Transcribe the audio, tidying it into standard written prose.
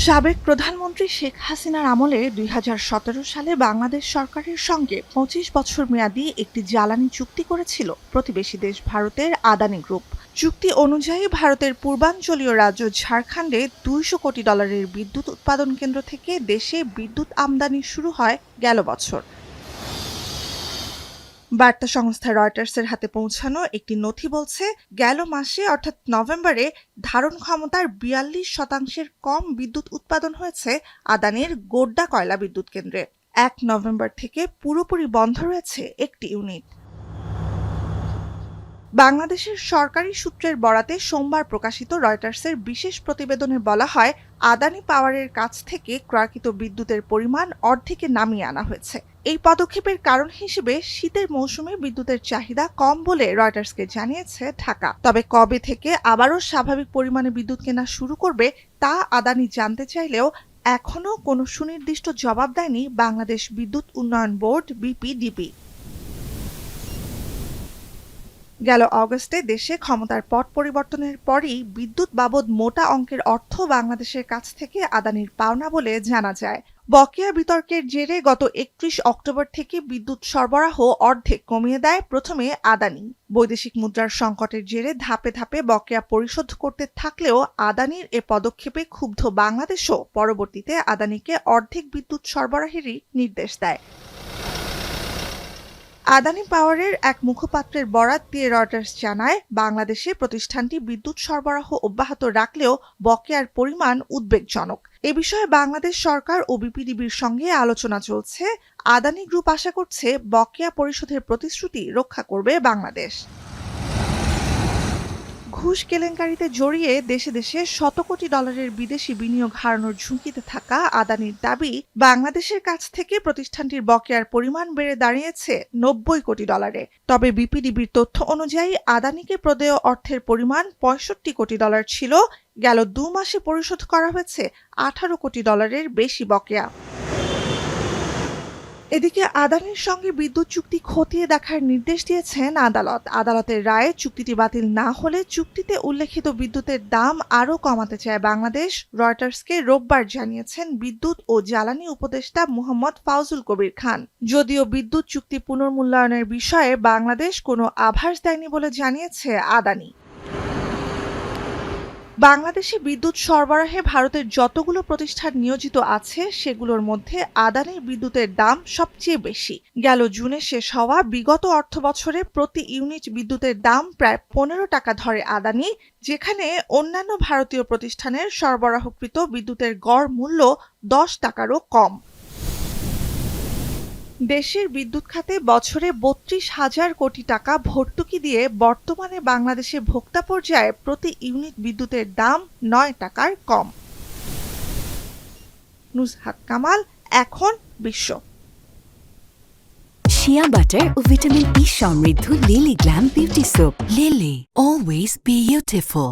সাবেক প্রধানমন্ত্রী শেখ হাসিনার আমলে ২০১৭ সালে বাংলাদেশ সরকারের সঙ্গে ২৫ বছর মেয়াদী একটি জ্বালানি চুক্তি করেছিল প্রতিবেশী দেশ ভারতের আদানি গ্রুপ। চুক্তি অনুযায়ী ভারতের পূর্বাঞ্চলীয় রাজ্য ঝাড়খণ্ডে $২০০ কোটি বিদ্যুৎ উৎপাদন কেন্দ্র থেকে দেশে বিদ্যুৎ আমদানি শুরু হয় গেল বছর। বার্তা সংস্থা রয়টার্সের হাতে পৌঁছানো একটি নথি বলছে, গেল মাসে অর্থাৎ নভেম্বরে ধারণ ক্ষমতার ৪২% কম বিদ্যুৎ উৎপাদন হয়েছে আদানির গোড্ডা কয়লা বিদ্যুৎ কেন্দ্রে। ১ নভেম্বর থেকে পুরোপুরি বন্ধ রয়েছে একটি ইউনিট। বাংলাদেশের সরকারি সূত্রের বরাতে সোমবার প্রকাশিত রয়টার্সের বিশেষ প্রতিবেদনে বলা হয়, আদানি পাওয়ারের কাছ থেকে ক্রয়কৃত বিদ্যুতের পরিমাণ অর্ধেকে নামিয়ে আনা হয়েছে। এই পদক্ষেপের কারণ হিসেবে শীতের মৌসুমে বিদ্যুতের চাহিদা কম বলে রয়টার্সকে জানিয়েছে ঢাকা। তবে কবে থেকে আবারও স্বাভাবিক পরিমাণে বিদ্যুৎ কেনা শুরু করবে তা আদানি জানতে চাইলেও এখনও কোনো সুনির্দিষ্ট জবাব দেয়নি বাংলাদেশ বিদ্যুৎ উন্নয়ন বোর্ড বিপিডিবি। গেল অগস্টে দেশে ক্ষমতার পট পরিবর্তনের পরই বিদ্যুৎ বাবদ মোটা অঙ্কের অর্থ বাংলাদেশের কাছ থেকে আদানির পাওনা বলে জানা যায়। বকেয়া বিতর্কের জেরে গত ৩১ অক্টোবর থেকে বিদ্যুৎ সরবরাহ অর্ধেক কমিয়ে দেয় প্রথমে আদানি। বৈদেশিক মুদ্রার সংকটের জেরে ধাপে ধাপে বকেয়া পরিশোধ করতে থাকলেও আদানির এ পদক্ষেপে ক্ষুব্ধ বাংলাদেশও পরবর্তীতে আদানিকে অর্ধেক বিদ্যুৎ সরবরাহেরই নির্দেশ দেয়। আদানি পাওয়ারের এক মুখপাত্রের বরাত দিয়ে রয়টার্স জানায়, বাংলাদেশে প্রতিষ্ঠানটি বিদ্যুৎ সরবরাহ অব্যাহত রাখলেও বকেয়ার পরিমাণ উদ্বেগজনক। এ বিষয়ে বাংলাদেশ সরকার ও বিপিডিবির সঙ্গে আলোচনা চলছে। আদানি গ্রুপ আশা করছে বকেয়া পরিশোধের প্রতিশ্রুতি রক্ষা করবে বাংলাদেশ। ঘুষ কেলেঙ্কারিতে জড়িয়ে দেশে দেশে $শত কোটি বিদেশি বিনিয়োগ হারানোর ঝুঁকিতে থাকা আদানির দাবি, বাংলাদেশের কাছ থেকে প্রতিষ্ঠানটির বকেয়ার পরিমাণ বেড়ে দাঁড়িয়েছে $৯০ কোটি। তবে বিপিডিবির তথ্য অনুযায়ী আদানিকে প্রদেয় অর্থের পরিমাণ $৬৫ কোটি ছিল। গেল ২ মাসে পরিশোধ করা হয়েছে $১৮ কোটি বেশি বকেয়া। এদিকে আদানির সঙ্গে বিদ্যুৎ চুক্তি খতিয়ে দেখার নির্দেশ দিয়েছেন আদালত। আদালতের রায়ে চুক্তিটি বাতিল না হলে চুক্তিতে উল্লেখিত বিদ্যুতের দাম আরও কমাতে চায় বাংলাদেশ। রয়টার্সকে রোববার জানিয়েছেন বিদ্যুৎ ও জ্বালানি উপদেষ্টা মোহাম্মদ ফাউজুল কবির খান। যদিও বিদ্যুৎ চুক্তি পুনর্মূল্যায়নের বিষয়ে বাংলাদেশ কোনো আভাস দেয়নি বলে জানিয়েছে আদানি। বাংলাদেশে বিদ্যুৎ সরবরাহে ভারতের যতগুলো প্রতিষ্ঠান নিয়োজিত আছে সেগুলোর মধ্যে আদানির বিদ্যুতের দাম সবচেয়ে বেশি। গেল জুনে শেষ হওয়া বিগত অর্থবছরে প্রতি ইউনিট বিদ্যুতের দাম প্রায় ১৫ টাকা ধরে আদানি, যেখানে অন্যান্য ভারতীয় প্রতিষ্ঠানের সরবরাহকৃত বিদ্যুতের গড় মূল্য ১০ টাকারও কম। দেশের বিদ্যুৎ খাতে বছরে ৩২,০০০ কোটি টাকা ভর্তুকি দিয়ে বর্তমানে বাংলাদেশে ভোক্তা পর্যায়ে প্রতি ইউনিট বিদ্যুতের দাম ৯ টাকার কম। নুসহাত কামাল, এখন বিশ্ব। শিয়া বাটার ও ভিটামিন ই সমৃদ্ধ lily glam beauty soap. Lily, always beautiful.